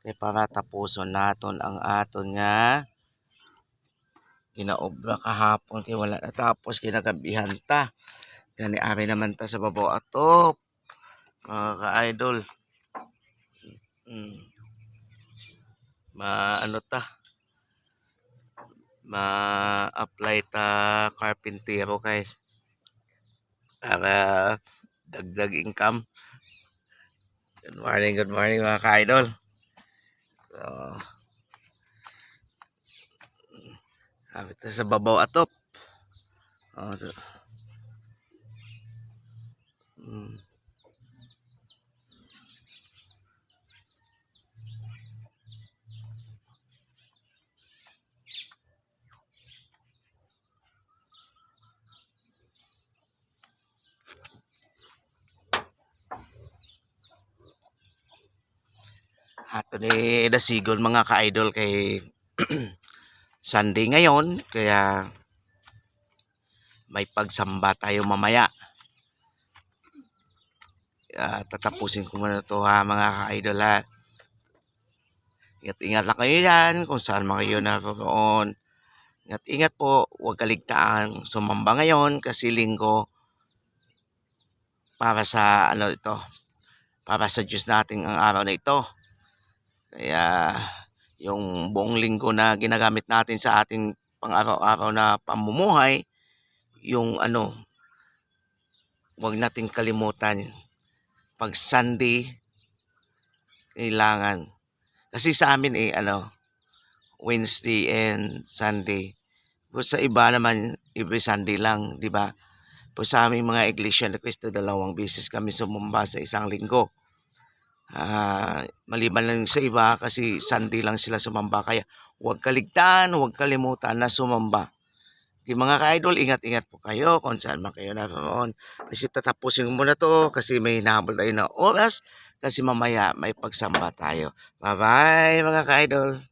kay para tapuson naton ang aton nga ginaobra kahapon kay wala natapos kinagabihan ta. Gani ari naman ta sa babaw atop mga ka-idol. Ano ta, ma-apply ta karpintero kay para dagdag income. Good morning mga ka-idol. So, kapit na sa babaw atop. Oh, so, ato ni dasigon mga ka-idol kay Sunday ngayon kaya may pagsamba tayo mamaya. Tatapusin ko muna to ha mga ka-idol ha. Ingat-ingat lang kayo yan kung saan mga kayo naroon. Ingat-ingat po, huwag kaligtaan sumamba ngayon kasi linggo para sa ito, para sa Diyos natin ang araw na ito. Kaya yung buong linggo na ginagamit natin sa ating pang-araw-araw na pamumuhay, yung huwag nating kalimutan pag Sunday kailangan. Kasi sa amin Wednesday and Sunday. Pero sa iba naman every Sunday lang, di ba? Pero sa aming mga iglesia na Cristo, 2 beses kami sumamba sa isang linggo. Maliban lang sa iba kasi Sunday lang sila sumamba. Kaya huwag kaligtaan, huwag kalimutan na sumamba. Okay, mga ka-idol, ingat-ingat po kayo kung saan man kayo naroon. Kasi tatapusin mo na to kasi may hinahabol tayo na oras kasi mamaya may pagsamba tayo. Bye-bye mga ka-idol.